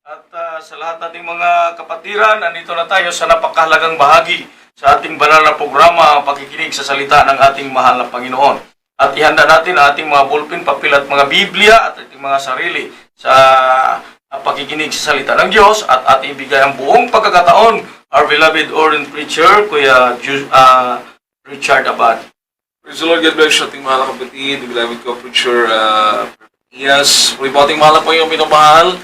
At sa lahat nating mga kapatiran, nandito na tayo sa napakahalagang bahagi sa ating banal na programa, ang pakikinig sa salita ng ating mahal na Panginoon. At ihanda natin ang ating mga ballpen, papel at mga Biblia at ating mga sarili sa pakikinig sa salita ng Diyos at ating ibigay ang buong pagkakataon, our beloved Orient Preacher, Kuya Richard Abad. Praise the Lord, God bless you ating mahal na kapatid, beloved ko, Preacher Ias. Puri po ating mahal na po yung minamahal.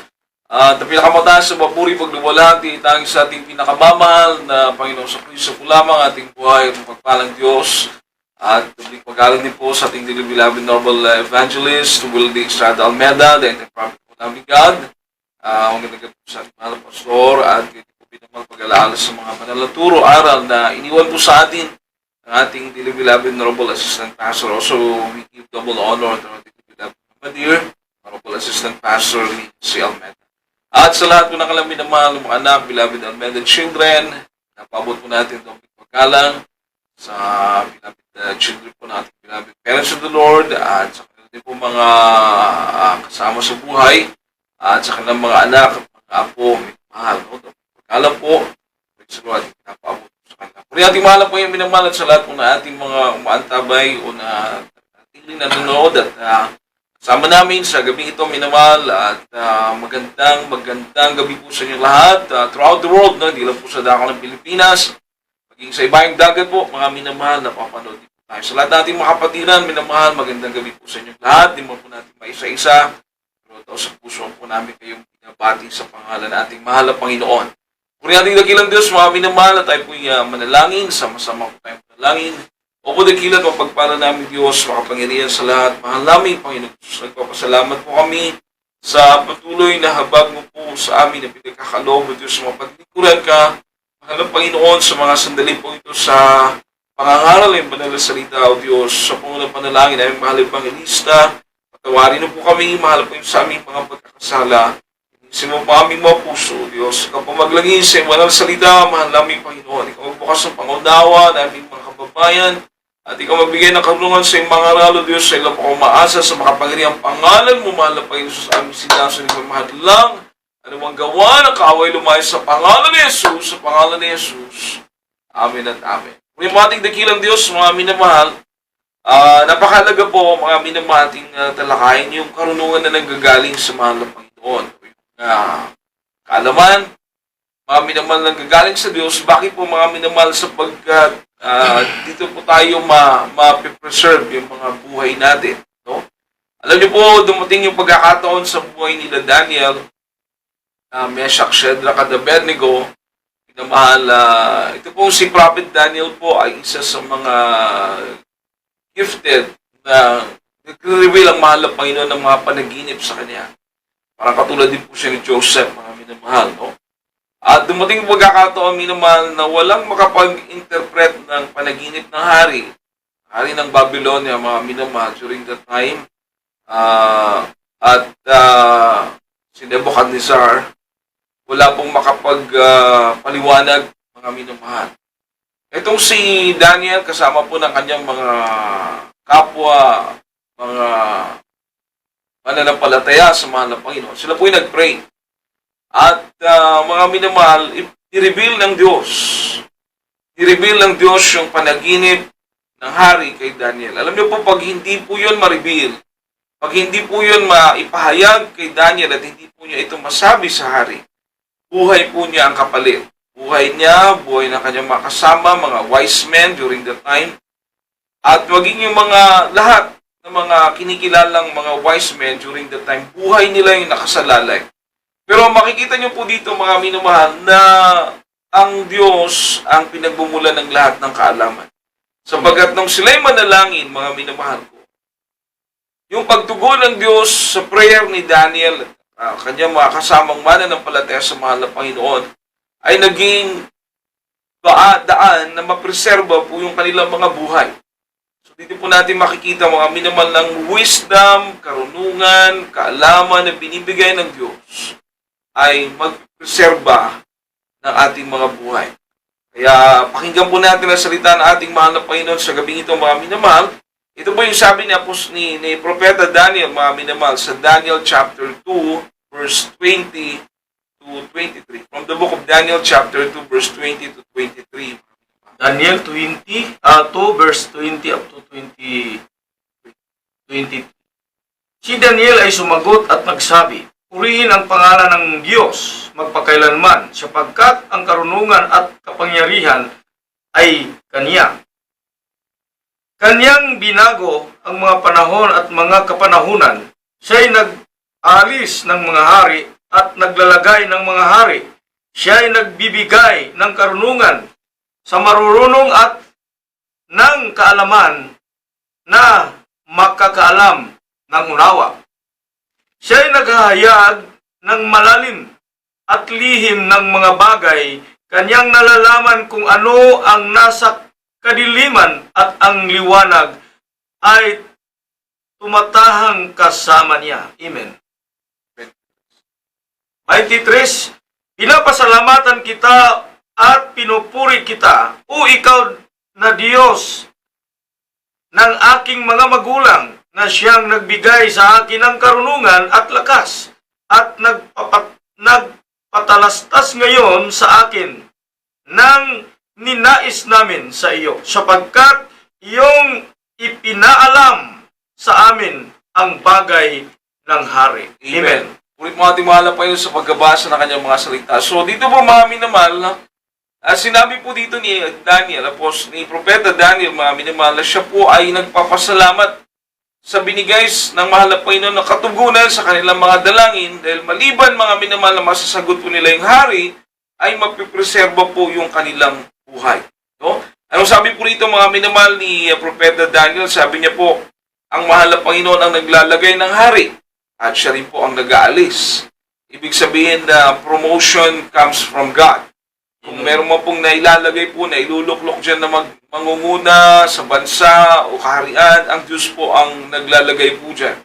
At ang pinakamataas sa papuri pagluwalhati, tanging sa ating pinakamamahal na Panginoon sa Kristo po lamang ating buhay at pagpalang Diyos. At pag-alam din po sa ating beloved noble evangelist, Wildy Estrada Almeda, the anti-prophet po namin God. Ang ganda po sa ating mahal na pastor at hindi po pinamang pag-alaala sa mga banal na turo, aral na iniwan po sa atin ang ating beloved noble assistant pastor. Also, we give double honor to our beloved Madir, noble assistant pastor si Almeda. At sa lahat po ng kalamin na mahal ng mga anak, beloved Almeda children, napabot po natin itong pagkalang sa beloved children po natin, beloved parents of the Lord, at sa kanilang din po mga kasama sa buhay, at sa kanilang mga anak, mga apo, may mahal. No? Pagkalang po, ating pinapabot sa kanila. Kung ating mahal po yung minamahal at sa lahat po na ating mga umaantabay o na ating nanonood at sama namin sa gabi ito, minamahal, at magandang gabi po sa inyo lahat throughout the world, no? Hindi lang po sa dakong ng Pilipinas, maging sa ibang dagat po, mga minamahal na papanood din po tayo. Sa lahat nating mga kapatiran, minamahal, magandang gabi po sa inyo lahat. Di mo po natin maisa-isa, pero ito sa puso po namin kayong pinabati sa pangalan na ating mahal na Panginoon. Kung ating dakilang Diyos, mga minamahal, at tayo po'y manalangin, sama-sama po tayong manalangin. Opo dakilat, mapagpala namin Diyos, makapangyarihan sa lahat. Mahal namin, Panginoon Diyos, nagpapasalamat po kami sa patuloy na habag mo po sa amin na pinagkakaloob mo Diyos, mapaglikuran ka, mahal na Panginoon, sa mga sandali po ito sa pangangaral ng banal na salita, o Diyos, sa punong panalangin namin, mahal na Pangelista, patawarin mo po kami, mahal po yung sa aming mga pagkakasala, isin mo pa aming mga puso, Diyos, ikaw po maglangin sa banal na salita, mahal namin, Panginoon, ikaw magbukas ng pangunawa na aming mga kababayan, at ikaw magbigay ng karunungan sa iyong mga ralo, Diyos, sa ilang po umaasa sa makapangyarihang pangalan mo, mahal na Panginoon, sa aming sinasan, ikaw mahal lang, ano mang gawa ng kaaway lumayas sa pangalan ni Jesus, sa pangalan ni Jesus. Amen at amen. Kung yung ating dakilang Diyos, mga minamahal, napakalaga po, mga minamating talakayin yung karunungan na nanggagaling sa mahal na Panginoon. Kaalaman, mga minamahal na nanggagaling sa Diyos, bakit po mga minamahal sapagkat dito po tayo ma-preserve yung mga buhay natin. No? Alam niyo po, dumating yung pagkakataon sa buhay nila Daniel, Meshach, Shadrach, at Abednego, minamahal, ito po si Prophet Daniel po ay isa sa mga gifted na nagre-reveal ang mahal na Panginoon ng mga panaginip sa kanya. Parang katulad din po siya ni Joseph, mga minamahal. No? At dumating pagkakataon, minamahal, na walang makapag-interpret ng panaginip ng hari ng Babylonia, mga minamahal, during that time. Si Nebuchadnezzar, wala pong makapag-paliwanag, mga minamahal. Itong si Daniel, kasama po ng kanyang mga kapwa, mga mananampalataya sa mahal na Panginoon, sila po yung nag-pray. At mga minamahal, i-reveal ng Diyos. I-reveal ng Diyos yung panaginip ng hari kay Daniel. Alam niyo po, pag hindi po yun ma-reveal, pag hindi po yun maipahayag kay Daniel at hindi po niya ito masabi sa hari, buhay po niya ang kapalit. Buhay niya, buhay ng kanyang mga kasama, mga wise men during that time, at maging yung mga lahat ng mga kinikilalang mga wise men during that time, buhay nila yung nakasalalay. Pero makikita niyo po dito, mga minamahal, na ang Diyos ang pinagbumulan ng lahat ng kaalaman. Sapagat nung sila'y manalangin, mga minamahal ko, yung pagtugon ng Diyos sa prayer ni Daniel, kanyang mga kasamang mananampalataya sa mahal na Panginoon, ay naging daan na mapreserba po yung kanilang mga buhay. So dito po natin makikita, mga minamahal, ng wisdom, karunungan, kaalaman na binibigay ng Diyos ay magpreserba ng ating mga buhay. Kaya pakinggan po natin ang salita ng ating mahal na Panginoon sa gabing ito, mga minamahal. Ito po yung sabi ni Propeta Daniel, mga minamahal, sa Daniel chapter 2, verse 20 23. From the book of Daniel chapter 2 verse 20 to 23. Daniel 2 verse 20 up to 20. Si Daniel ay sumagot at nagsabi, "Purihin ang pangalan ng Diyos magpakailanman, sapagkat ang karunungan at kapangyarihan ay Kanya. Kanyang binago ang mga panahon at mga kapanahunan. Siya'y nag-alis ng mga hari at naglalagay ng mga hari. Siya'y nagbibigay ng karunungan sa marurunong at ng kaalaman na makakaalam ng unawa. Siya'y naghahayag ng malalim at lihim ng mga bagay. Kanyang nalalaman kung ano ang nasa kadiliman at ang liwanag ay tumatahang kasama niya." Amen. 23. Pinapasalamatan kita at pinupuri kita, o ikaw na Diyos ng aking mga magulang, na siyang nagbigay sa akin ng karunungan at lakas, at nagpatalastas ngayon sa akin ng ninais namin sa iyo, sapagkat iyong ipinaalam sa amin ang bagay ng hari. Amen. Ulit mga ating mahal na Panginoon sa pagbabasa ng kanyang mga salita. So dito po mga minamahal, sinabi po dito ni Daniel, ni Propeta Daniel, mga minamahal, na siya po ay nagpapasalamat sa binigay ng mahal na Panginoon na katugunan sa kanilang mga dalangin, dahil maliban mga minamahal na masasagot po nila yung hari, ay mapipreserba po yung kanilang buhay. No? Anong sabi po rito mga minamahal ni Propeta Daniel? Sabi niya po, ang mahal na Panginoon ang naglalagay ng hari at siya rin po ang nag-aalis. Ibig sabihin na promotion comes from God. Kung meron mo pong nailalagay po, na iluluklok dyan na mangunguna sa bansa o kaharian, ang Diyos po ang naglalagay po dyan.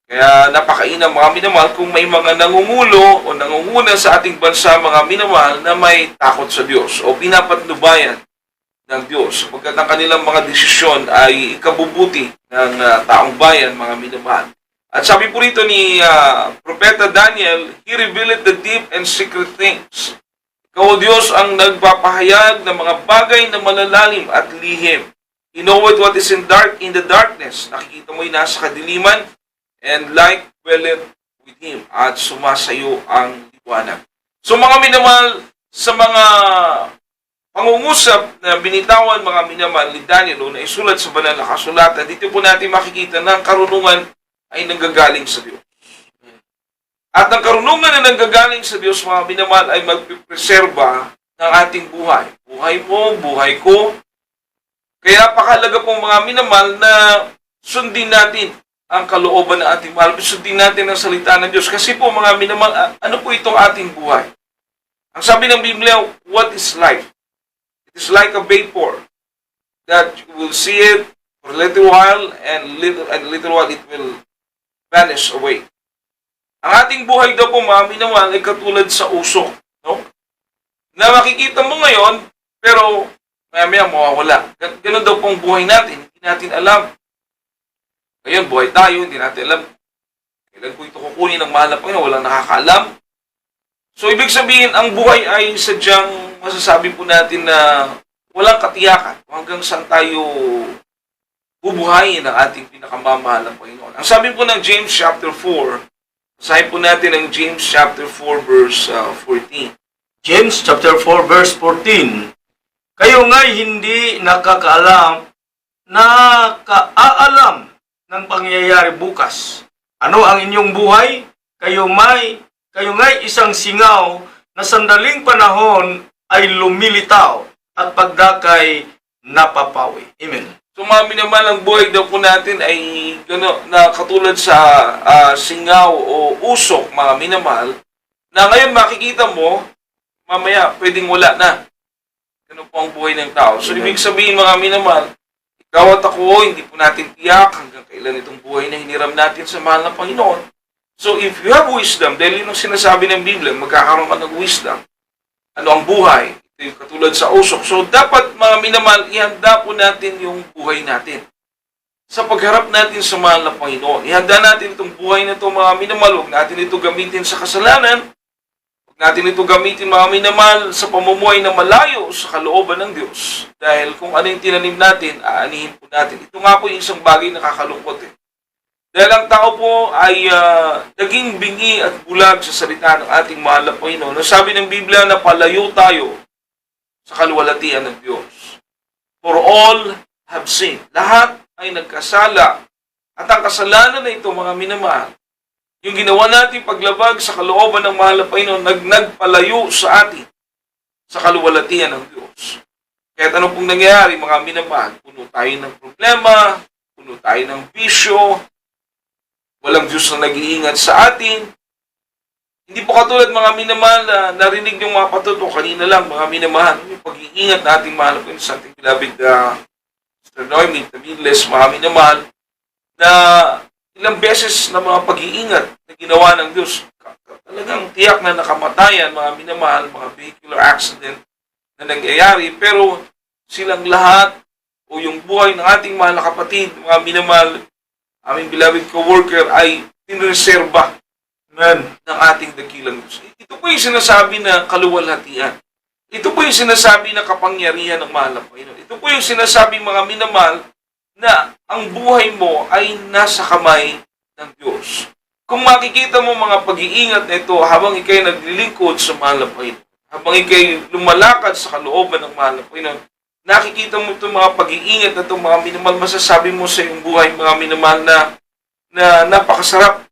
Kaya napakainam mga minamahal kung may mga nangungulo o nangunguna sa ating bansa mga minamahal na may takot sa Diyos o pinapatnubayan ng Diyos, sapagkat ang kanilang mga desisyon ay ikabubuti ng taong bayan mga minamahal. At sabi po rito ni Propeta Daniel, He revealed the deep and secret things. Ikaw, Diyos, ang nagpapahayag ng mga bagay na malalalim at lihim. You know what is in the darkness. Nakikita mo yung nasa kadiliman, and light dwelleth with Him. At sumasayo ang liwanag. So mga minamahal, sa mga pangungusap na binitawan mga minamahal ni Daniel na isulat sa banal na kasulatan, dito po natin makikita na ang karunungan ay nanggagaling sa Diyos. At ang karunungan na nanggagaling sa Diyos, mga minamahal, ay magpipreserba ng ating buhay. Buhay mo, buhay ko. Kaya napakahalaga pong mga minamahal na sundin natin ang kalooban ng ating mahal. Sundin natin ang salita ng Diyos. Kasi po mga minamahal, ano po itong ating buhay? Ang sabi ng Biblia, what is life? It is like a vapor that you will see it for a little while and little while it will vanish away. Ang ating buhay daw po mga minamahal ay katulad sa usok, no? Na makikita mo ngayon, pero maya-maya mawawala. Ganun daw pong buhay natin, hindi natin alam. Ngayon, buhay tayo, hindi natin alam kailan po ito kukunin ng mahal na Panginoon, walang nakakaalam. So, ibig sabihin, ang buhay ay sadyang masasabi po natin na walang katiyakan hanggang saan tayo bubuhayin ang ating pinakamamahal na Panginoon. Ang sabi po ng James chapter 4, basahin po natin ang James chapter 4 verse 14. James chapter 4 verse 14. Kayo nga'y hindi nakaalam ng pangyayari bukas. Ano ang inyong buhay? Kayo nga'y isang singaw na sandaling panahon ay lumilitaw at pagdakay napapawi. Amen. So mga minamahal, ang buhay daw po natin ay na katulad sa singaw o usok, mga minamahal, na ngayon makikita mo, mamaya pwedeng wala na. Ganun po ang buhay ng tao. So ibig sabihin mga minamahal, ikaw at ako, hindi po natin tiyak hanggang kailan itong buhay na hiniram natin sa mahal ng Panginoon. So if you have wisdom, dahil yun ang sinasabi ng Biblia, magkakaroon ka ng wisdom. Ano ang buhay? Ito yung katulad sa usok. So dapat mga minamahal, ihanda po natin yung buhay natin. Sa pagharap natin sa mahal ng Panginoon, ihanda natin itong buhay na ito mga minamahal. Huwag natin ito gamitin sa kasalanan. Huwag natin ito gamitin, mga minamahal, sa pamumuhay na malayo sa kalooban ng Diyos. Dahil kung ano yung tinanim natin, aanihin po natin. Ito nga po yung isang bagay na nakakalungkot eh. Dahil ang tao po ay naging bingi at bulag sa salita ng ating mahal na Panginoon. Nasabi ng Biblia na palayo tayo sa kaluwalhatian ng Diyos. For all have sinned. Lahat ay nagkasala. At ang kasalanan na ito, mga minamahal, yung ginawa natin paglabag sa kalooban ng mahal na Panginoon, nagpalayo sa atin sa kaluwalhatian ng Diyos. Kahit ano pong nangyayari, mga minamahal, puno tayo ng problema, puno tayo ng bisyo, walang Diyos na nag-iingat sa atin. Hindi po katulad, mga minamahal, na narinig yung mga patuto kanina lang, mga minamahal, yung pag-iingat na ating mahal na Panginoon sa ating beloved Mr. Noemi Tamiles, mga minamahal, na ilang beses na mga pag-iingat na ginawa ng Diyos, talagang tiyak na nakamatayan, mga minamahal, mga vehicular accident na nangyayari, pero silang lahat o yung buhay ng ating mahal na kapatid, mga minamahal, aming beloved co-worker, ay tinreserba ng ating dakilang Diyos. Ito po yung sinasabi na kaluwalhatian. Ito po yung sinasabi na kapangyarihan ng mahal na Panginoon. Ito po yung sinasabi, mga minamahal, na ang buhay mo ay nasa kamay ng Diyos. Kung makikita mo mga pag-iingat na ito habang ikay naglilingkod sa mahal na Panginoon, habang ikay lumalakad sa kalooban ng mahal na Panginoon, nakikita mo itong mga pag-iingat na itong mga minamahal, masasabi mo sa iyong buhay, mga minamahal, na napakasarap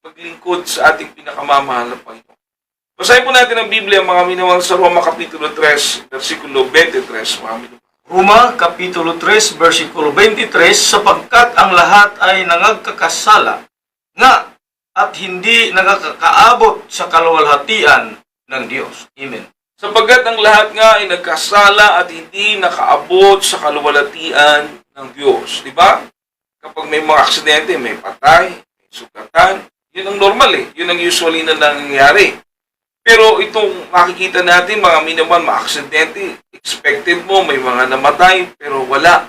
maglingkod sa ating pinakamamahal na Panginoon. Basahin po natin ang Biblia, mga minamahal, sa Roma Kapitulo 3, versikulo 23, mga minamahal. Roma, Kapitulo 3, versikulo 23, sapagkat ang lahat ay nangagkakasala nga at hindi nakakaabot sa kaluwalhatian ng Diyos. Amen. Sapagkat ang lahat nga ay nagkasala at hindi nakaabot sa kaluwalhatian ng Diyos. Di ba? Kapag may mga aksidente, may patay, may sugatan, yun ang normal eh. Yun ang usually na nangyayari. Pero itong makikita natin, mga minamahal, ma-aksidente, expected mo, may mga namatay, pero wala.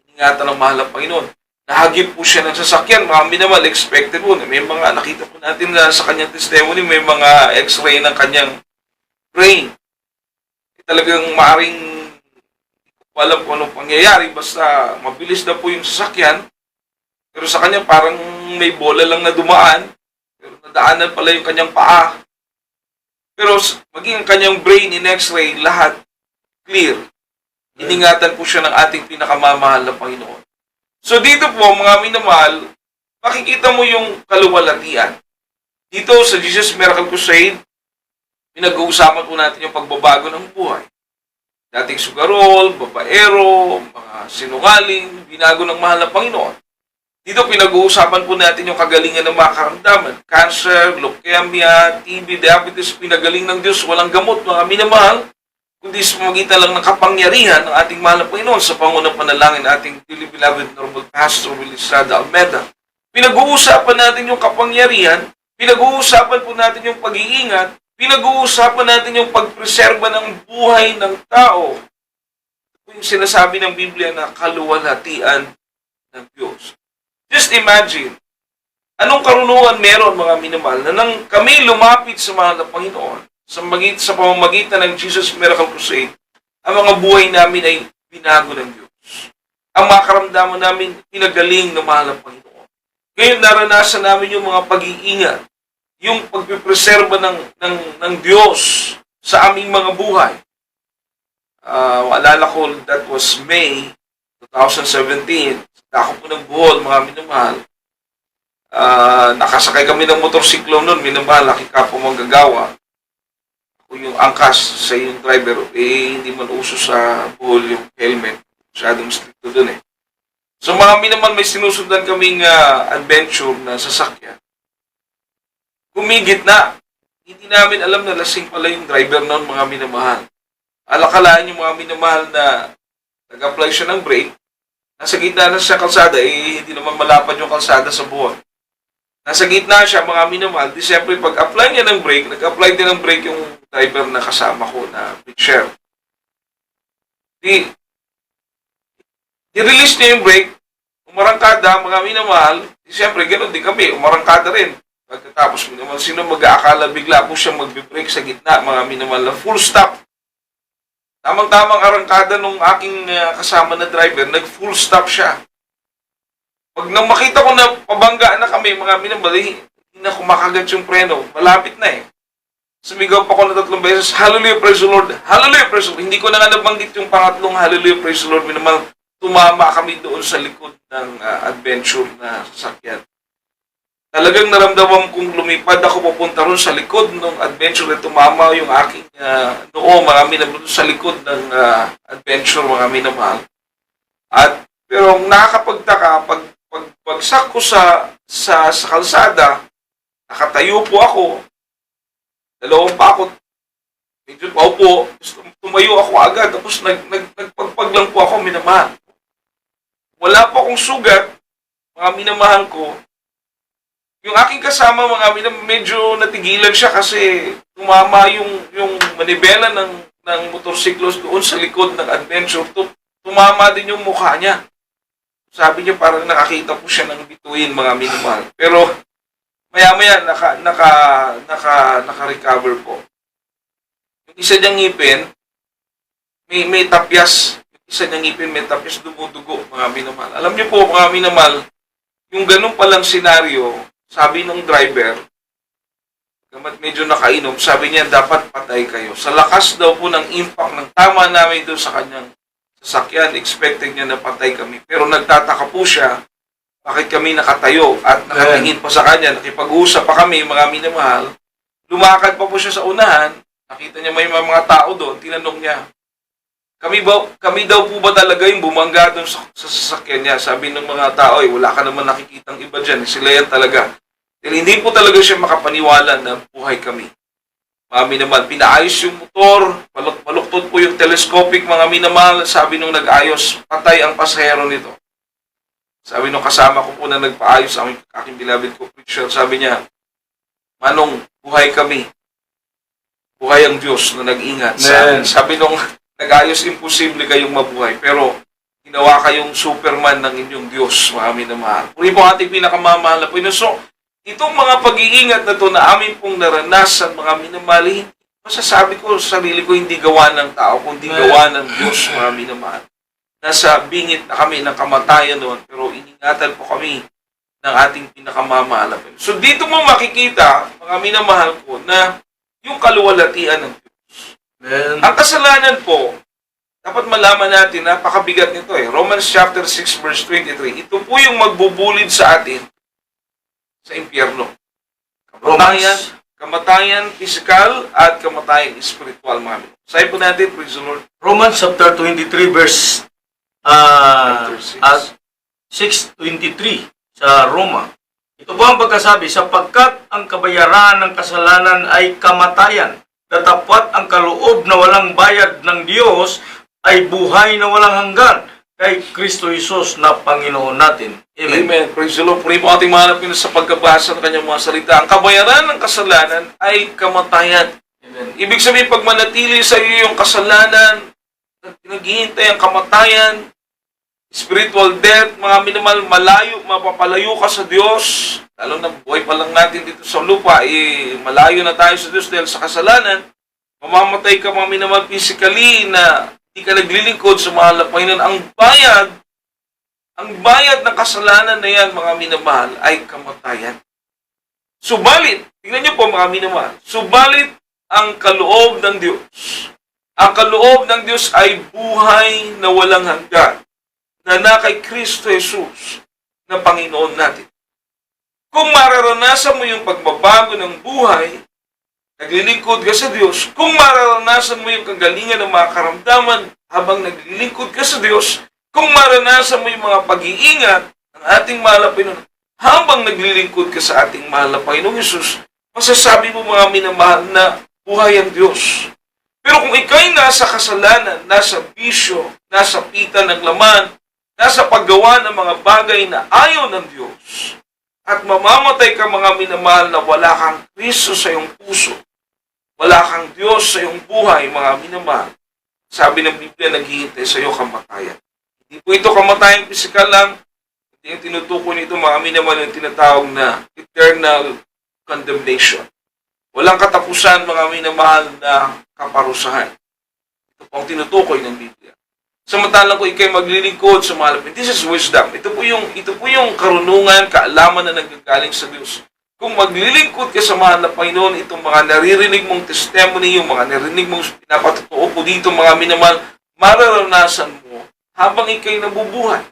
Iningatan ng mahal na Panginoon. Nahagip po siya ng sasakyan, mga minamahal, expected po. May mga, nakita po natin na sa kanyang testimony, may mga x-ray ng kanyang brain. Talagang maaaring, hindi ko alam kung anong pangyayari, basta mabilis na po yung sasakyan, pero sa kanya parang may bola lang na dumaan, pero nadaanan pala yung kanyang paa. Pero maging ang kanyang brain in x-ray, lahat clear. Iningatan po siya ng ating pinakamamahal na Panginoon. So dito po, mga minamahal, makikita mo yung kaluwalhatian. Dito sa Jesus Miracle Crusade, pinag-uusapan po natin yung pagbabago ng buhay. Dating sugarol, babaero, mga sinungaling, binago ng mahal na Panginoon. Dito pinag-uusapan po natin yung kagalingan ng mga karamdaman. Cancer, leukemia, TB, diabetes, pinagaling ng Diyos. Walang gamot, mga minamahal, kundi sa pamamagitan lang ng kapangyarihan ng ating mahal na Panginoon sa pangunang panalangin ng ating dearly beloved Noble Pastor Willie Estrada Almeda. Pinag-uusapan natin yung kapangyarihan, pinag-uusapan po natin yung pag-iingat, pinag-uusapan natin yung pagpreserba ng buhay ng tao. Ito yung sinasabi ng Biblia na kaluwalhatian ng Diyos. Just imagine, anong karunungan meron, mga minamahal, na nang kami lumapit sa mahal na Panginoon, sa pamamagitan ng Jesus Miracle Crusade, ang mga buhay namin ay binago ng Diyos. Ang mga karamdaman namin, pinagaling ng mahal na Panginoon. Ngayon, naranasan namin yung mga pag-iingat, yung pagpipreserba ng Diyos sa aming mga buhay. Alala ko, that was May 2017. Ako po ng Bohol, mga minamahal. Nakasakay kami ng motorsiklo noon, minamahal, nakika po manggagawa. Ako yung angkas sa yung driver, hindi man uso sa Bohol yung helmet. Masyadong stricto doon eh. So mga minamahal, may sinusundan kaming adventure na sasakyan. Kumigit na. Hindi namin alam na lasing pala yung driver noon, mga minamahal. Alakalaan yung mga minamahal na nag-apply siya ng brake. Nasa gitna na siya kalsada, hindi naman malapad yung kalsada sa buwan. Nasa gitna siya, mga minamahal, di siyempre pag-apply niya ng brake, nag-apply din ng brake yung driver na kasama ko na pitcher. I-release niya yung brake, umarangkada, mga minamahal, di siyempre ganoon din kami, umarangkada rin. Pagkatapos minamahal, sino mag-aakala bigla po siyang magbe-brake sa gitna, mga minamahal, na full stop. Tamang-tamang arangkada nung aking kasama na driver, nag-full stop siya. Pag nang makita ko na pabanggaan na kami, mga minamahal, hindi na kumakagat yung preno, malapit na eh. Sumigaw pa ako na 3 beses, Hallelujah, praise the Lord. Hallelujah, praise the Lord. Hindi ko na nga nabanggit yung pangatlong Hallelujah, praise the Lord. Minamahal, tumama kami doon sa likod ng adventure na sasakyan. Talagang naramdaman kong lumipad ako papunta ron sa likod ng adventure na tumama yung aking noo, mga minamahal, sa likod ng adventure, mga minamahal. At, pero nakakapagtaka, pagbagsak ko sa kalsada, nakatayo po ako, dalawang pakot, medyo paupo, tumayo ako agad, tapos nagpagpag lang po ako, minamahal. Wala po akong sugat, mga minamahal ko. Yung aking kasama, mga minamahal, medyo natigilan siya kasi tumama yung manibela ng motorsiklos doon sa likod ng adventure. Tumama din yung mukha niya. Sabi niya parang nakakita po siya ng bituin, mga minamahal. Pero maya-maya naka-recover po. Yung isa niyang ngipin, may tapyas. Yung isa niyang ngipin, may tapyas, dumudugo, mga minamahal. Alam niyo po, mga minamahal, yung ganun palang senaryo, sabi ng driver, kamat medyo nakainom, sabi niya, dapat patay kayo. Sa lakas daw po ng impact ng tama namin doon sa kanyang sasakyan, expected niya na patay kami. Pero nagtataka po siya, bakit kami nakatayo at nakatingin pa sa kanya, nakipag-usap pa kami, mga minamahal. Lumakad pa po siya sa unahan, nakita niya may mga tao doon, tinanong niya, kami daw po ba talaga yung bumangga doon sa sasakyan niya? Sabi ng mga tao, wala ka naman nakikitang iba dyan, sila yan talaga. Dahil hindi po talaga siya makapaniwala na buhay kami. Mga minamahal, pinaayos yung motor, baluktot po yung telescopic, mga minamahal, sabi nung nag-ayos, patay ang pasahero nito. Sabi nung kasama ko po na nagpaayos, aking beloved ko preacher, sabi niya, Manong, buhay kami. Buhay ang Diyos na nag-ingat sa amin. Sabi nung nag-ayos, imposible kayong mabuhay. Pero ginawa kayong Superman ng inyong Diyos, mga minamahal. Puri po ating pinakamamahal na Panginoon. So, itong mga pag-iingat na ito na amin pong naranasan, mga minamahal, masasabi ko sa sarili ko, hindi gawa ng tao, kundi gawa ng Diyos, mga minamahal. Nasa bingit na kami ng kamatayan noon, pero iningatan po kami ng ating pinakamamahal. So dito mo makikita, mga minamahal ko, na yung kaluwalhatian ng Diyos. Ang kasalanan po, dapat malaman natin, napakabigat nito eh. Romans chapter 6 verse 23. Ito po yung magbubulid sa atin sa impyerno. Kamatayan physical at kamatayan spiritual, mga minamahal. Sabi po natin, praise the Lord. Romans chapter 23 verse at 6:23 sa Roma. Ito po ang pagkasabi, sapagkat ang kabayaran ng kasalanan ay kamatayan, datapwat ang kaloob na walang bayad ng Diyos ay buhay na walang hanggan kay Kristo Jesus na Panginoon natin. Amen. Amen. Praise the Lord. Puri po ating mahanap yun sa pagkabasa ng kanyang mga salita. Ang kabayaran ng kasalanan ay kamatayan. Amen. Ibig sabihin, pag manatili sa iyo yung kasalanan, naghihintay ang kamatayan, spiritual death, mga minamahal, mapapalayo ka sa Diyos. Lalo na buhay pa lang natin dito sa lupa, malayo na tayo sa Diyos dahil sa kasalanan. Mamamatay ka, mga minamahal, physically na hindi ka naglilingkod sa mahal na Panginoon. Ang bayad ng kasalanan na yan, mga minamahal, ay kamatayan. Subalit, tingnan niyo po, mga minamahal, subalit ang kaloob ng Diyos. Ang kaloob ng Diyos ay buhay na walang hanggan na kay Kristo Jesus na Panginoon natin. Kung mararanasan mo yung pagbabago ng buhay, naglilingkod ka sa Diyos, kung mararanasan mo yung kagalingan ng mga karamdaman habang naglilingkod ka sa Diyos, kung mararanasan mo yung mga pag-iingat ng ating mahal na Panginoon habang naglilingkod ka sa ating mahal na Panginoong Jesus, masasabi mo, mga minamahal, na buhay ang Diyos. Pero kung ikaw'y nasa kasalanan, nasa bisyo, nasa pita ng laman, nasa paggawa ng mga bagay na ayaw ng Diyos, at mamamatay ka, mga minamahal, na wala kang Kristo sa iyong puso, wala kang Diyos sa iyong buhay, mga minamahal, sabi ng Biblia, naghihintay sa iyo kamatayan. Hindi po ito kamatayang pisikal lang, hindi yung tinutukoy nito, mga minamahal, yung tinatawag na eternal condemnation. Walang katapusan, mga minamahal na kaparusahan. Ito po ang tinutukoy ng Biblia. Samantalang kung ikay maglilingkod sa mga lapit, this is wisdom. Ito po yung karunungan, kaalaman na nanggagaling sa Diyos. Kung maglilingkod ka sa mahal na Panginoon, itong mga naririnig mong testimony, yung mga naririnig mong pinapatutuo po dito, mga minamahal, mararanasan mo habang ikay nabubuhay.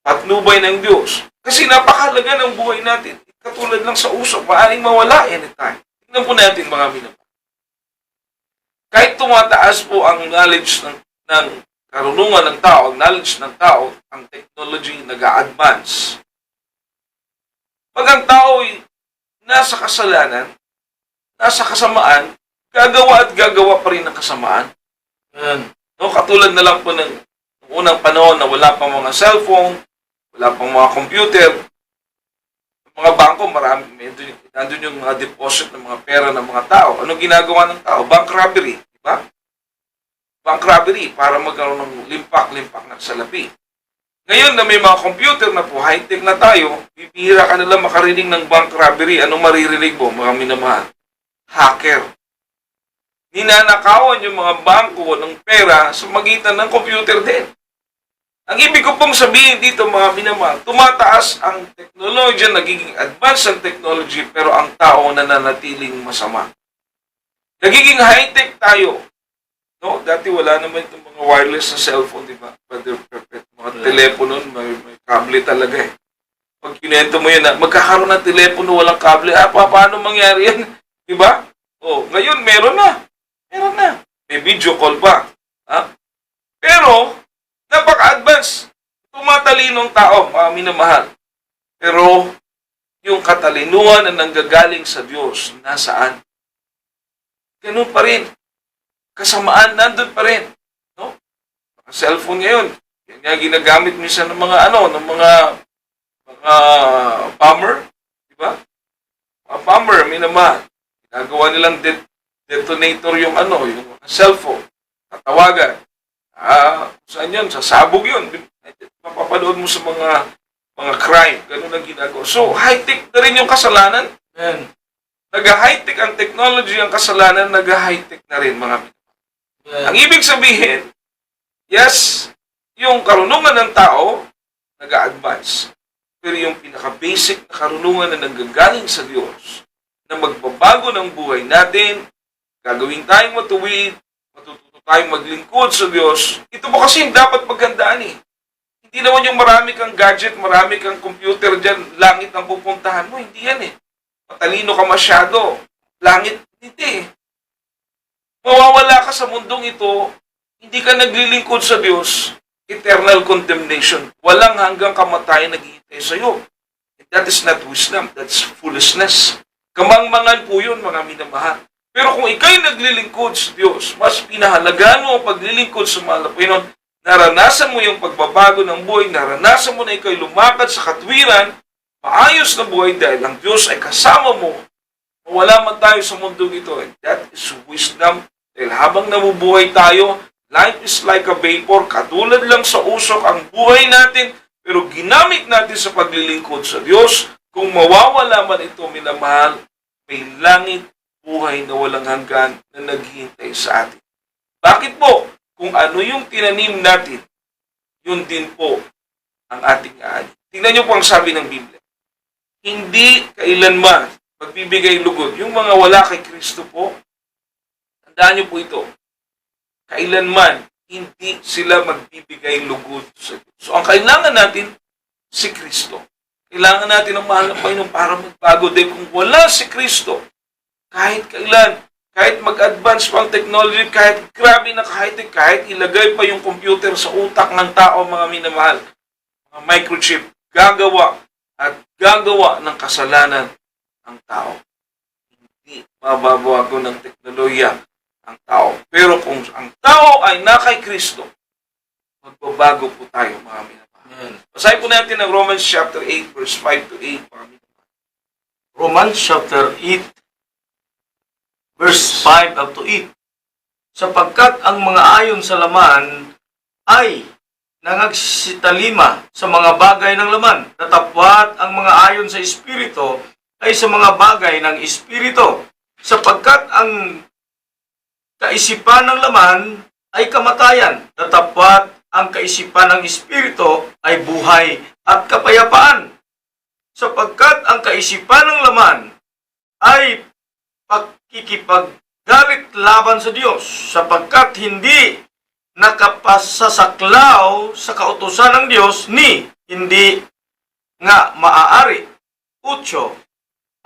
Patnubay ng Diyos. Kasi napakahalaga ng buhay natin. Katulad lang sa usok, maaaring mawala anytime. Tingnan po natin, mga minamahal. Kahit tumataas po ang knowledge ng karunungan ng tao, ang knowledge ng tao, ang technology nag-a-advance. Pag ang tao ay nasa kasalanan, nasa kasamaan, gagawa at gagawa pa rin ng kasamaan. Yan. No, katulad na lang po ng unang panahon na wala pang mga cellphone, wala pang mga computer, mga bangko, marami, nandun yung mga deposit ng mga pera ng mga tao. Ano ginagawa ng tao? Bank robbery, di ba? Bank robbery para magkaroon ng limpak-limpak na salapi. Ngayon na may mga computer na po, high-tech na tayo, bibihira ka nila makarinig ng bank robbery. Anong maririnig mo, mga minamahal? Hacker. Ninanakawan yung mga bangko ng pera sa magitan ng computer din. Ang ibig ko pong sabihin dito, mga minamahal, tumataas ang teknolohiya, nagiging advanced ang technology, pero ang tao nananatiling masama. Nagiging high-tech tayo. No, dati wala naman itong mga wireless na cellphone, di ba? Mga telepono, may kable talaga eh. Pag kinento mo yun, magkakaroon ng telepono, walang kable, paano mangyari yan? Di ba? Ngayon, meron na. Meron na. May video call pa. Pero, napaka-advance. Tumatalinong tao, mga minamahal. Pero, yung katalinuhan na nanggagaling sa Diyos, nasaan? Ganun pa rin. Kasamaan, nandun pa rin. No? Ang cellphone ngayon, yan nga ginagamit minsan ng mga bomber, di ba? Mga bomber, minamahal. Ginagawa nilang detonator yung cellphone. Tatawagan. Saan yun? Sasabog yun. Mapapanood mo sa mga crime. Ganun ang ginagawa. So, high-tech na rin yung kasalanan. Yan. Nag-high-tech ang technology, ang kasalanan, nag-high-tech na rin, mga minamahal. Ang ibig sabihin, yes, yung karunungan ng tao, nag-a-advance. Pero yung pinaka-basic na karunungan na nanggagaling sa Diyos, na magbabago ng buhay natin, gagawin tayong matuwid, matututo tayong maglingkod sa Diyos, ito po kasi yung dapat magandaan eh. Hindi naman yung marami kang gadget, marami kang computer dyan, langit ang pupuntahan mo. Hindi yan eh. Matalino ka masyado. Langit, hindi eh. Mawawala ka sa mundong ito, hindi ka naglilingkod sa Diyos, eternal condemnation. Walang hanggang kamatayan naghihintay sa iyo. That is not wisdom, that's foolishness. Kamangmangan po yun, mga minamahal. Pero kung ikay naglilingkod sa Diyos, mas pinahalagaan mo ang paglilingkod sa mahal na Panginoon, naranasan mo yung pagbabago ng buhay, naranasan mo na ikay lumakad sa katwiran, maayos na buhay dahil ang Diyos ay kasama mo. Wala man tayo sa mundong ito. And that is wisdom. Dahil habang nabubuhay tayo, life is like a vapor. Katulad lang sa usok ang buhay natin, pero ginamit natin sa paglilingkod sa Diyos. Kung mawawala man ito, minamahal, may langit, buhay na walang hanggan na naghihintay sa atin. Bakit po? Kung ano yung tinanim natin, yun din po ang ating aani. Tingnan niyo po ang sabi ng Biblia. Hindi kailanman magbibigay lugod. Yung mga wala kay Kristo po, tandaan niyo po ito, kailanman hindi sila magbibigay lugod sa Diyos. So, ang kailangan natin, si Kristo. Kailangan natin ang mahal na Panginoon para magbago. Dahil kung wala si Kristo, kahit kailan, kahit mag-advance pa ang technology, kahit grabe na kahit ilagay pa yung computer sa utak ng tao, mga minamahal, mga microchip, gagawa at gagawa ng kasalanan ang tao. Hindi mababago ng teknolohiya ang tao. Pero kung ang tao ay na kay Kristo, magbabago po tayo, mga minamahal. Basahin po natin ang Romans chapter 8, verse 5 to 8, mga minamahal. Romans chapter 8, verse 5 up to 8. Sapagkat ang mga ayon sa laman ay nangagsitalima sa mga bagay ng laman, tatapwat ang mga ayon sa Espiritu ay sa mga bagay ng Espiritu, sapagkat ang kaisipan ng laman ay kamatayan, tatapat ang kaisipan ng Espiritu ay buhay at kapayapaan. Sapagkat ang kaisipan ng laman ay pakikipaggalit laban sa Diyos, sapagkat hindi nakapasasaklaw sa kautusan ng Diyos ni hindi nga maaari. 8.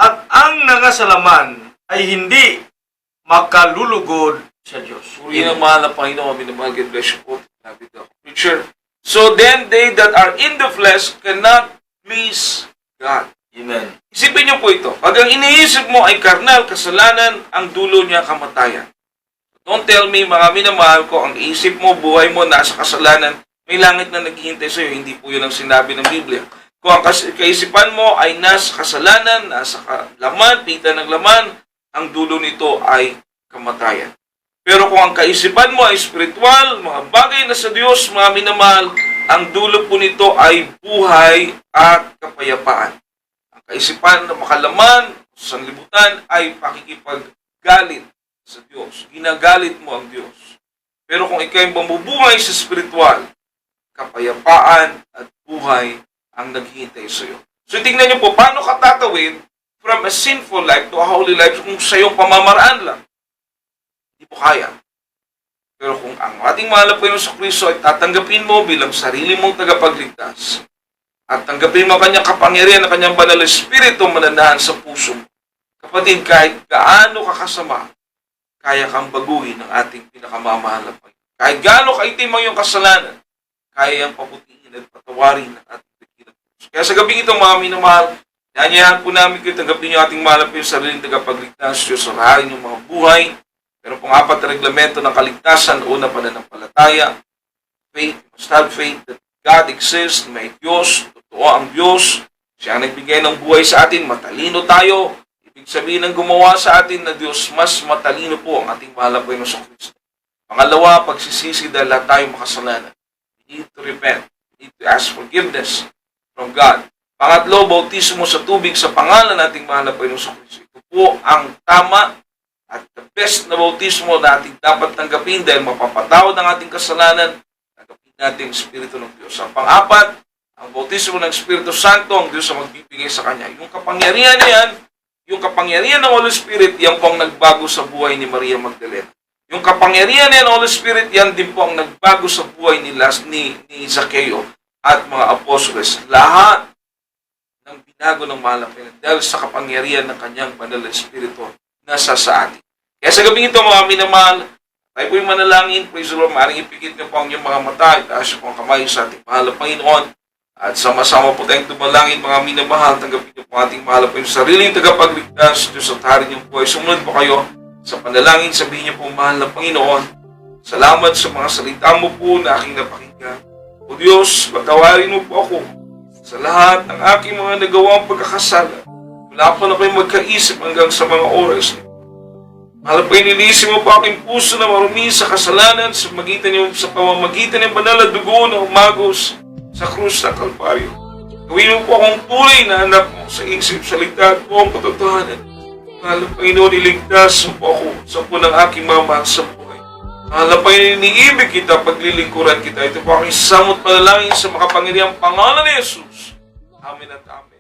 At ang nangasalaman ay hindi makalulugod sa Diyos. Purihin ang mahal na Panginoon, minamahal, God bless you po. Sabi ko, preacher. So then, they that are in the flesh cannot please God. Amen. Isipin niyo po ito. Pag ang iniisip mo ay karnal, kasalanan, ang dulo niya kamatayan. Don't tell me, mga minamahal ko, ang isip mo, buhay mo, nasa kasalanan, may langit na naghihintay sa iyo. Hindi po yun ang sinabi ng Biblia. Kung ang kaisipan mo ay nasa kasalanan, nasa laman, pita ng laman, ang dulo nito ay kamatayan. Pero kung ang kaisipan mo ay spiritual, mga bagay na sa Diyos, mga minamahal, ang dulo po nito ay buhay at kapayapaan. Ang kaisipan na makalaman sa sanlibutan ay pakikipaggalit sa Diyos. Ginagalit mo ang Diyos. Pero kung ikaw ay mamubuhay sa spiritual, kapayapaan at buhay ang naghihintay sa iyo. So tingnan niyo po, paano ka tatawid from a sinful life to a holy life kung sa iyong pamamaraan lang? Hindi po kaya. Pero kung ang ating mahal na Panginoon sa Kristo ay tatanggapin mo bilang sarili mong tagapagligtas at tanggapin mo kanyang kapangyarihan na kanyang banal na Espiritu mananahan sa puso mo, kapatid, kahit gaano kakasama, kaya kang baguhin ng ating pinakamamahal na Panginoon. Kahit gaano kaitim ang iyong kasalanan, kaya ang paputiin at patawarin ng ating dakilang Diyos. Kaya sa gabing ito, mga minamahal, nanyayahan po namin kayo, tanggapin niyo ating mahal na Panginoon sa sariling tagapagligtas, Diyos, sarahin yung mga buhay. Pero pong 4 na reglamento ng kaligtasan, una, pananampalataya, faith, must have faith that God exists, may Diyos, totoo ang Diyos, siya ang nagbigay ng buhay sa atin, matalino tayo. Ibig sabihin ng gumawa sa atin na Diyos, mas matalino po ang ating mahal na Panginoon sa Kristo. Pangalawa, pagsisisi dahil lahat tayo makasalanan. We need to repent. We need to ask forgiveness from God. Pangatlo, bautismo sa tubig sa pangalan nating mahal na Panginoon sa Kristo. Ito po ang tama at the best na bautismo na ating dapat tanggapin dahil mapapatawad ang ating kasalanan, tanggapin natin ang Espiritu ng Diyos. Ang pang-apat, ang bautismo ng Espiritu Santo, ang Diyos ang magbibigay sa Kanya. Yung kapangyarihan niyan, yung kapangyarihan ng Holy Spirit, yan po ang nagbago sa buhay ni Maria Magdalena. Yung kapangyarihan ng Holy Spirit, yan din po ang nagbago sa buhay ni Zaccheo at mga apostoles. Lahat ng binago ng mahal na Panginoon dahil sa kapangyarihan ng Kanyang banal na Espiritu nasa sa atin. Kaya sa gabing ito, mga minamahal, tayo po'y manalangin. Praise the Lord. Maaaring ipikit niyo po ang inyong mga mata. Itaas niyo po ang kamay sa ating mahal na Panginoon. At sama-sama po tayong tumalangin, mga minamahal. Tanggapin niyo po ating mahal na Panginoon. Sariling tagapagligtas, Diyos at Hari niyo po ay sumunod po kayo sa panalangin. Sabihin niyo po, mahal na Panginoon, salamat sa mga salita mo po na aking napakinggan. O Diyos, patawarin mo po ako sa lahat ng aking mga nagawang pagkakasala. Wala pa na kayo magkaisip hanggang sa mga oras niyo. Mahal pa inilisin mo pa aking puso na marumi sa kasalanan sa pamamagitan ng banal na dugo na umagos sa krus ng Kalbaryo. Gawin mo po akong tunay na anak mo sa isip, salita at buong katotohanan. Mahal na Panginoon, iligtas mo po ako sa punang aking mamahal sa buhay. Mahal na Panginoon, iniibig kita, paglilingkuran kita. Ito po aking samot panalangin sa makapangyarihang pangalan ni Jesus. Amen at amen.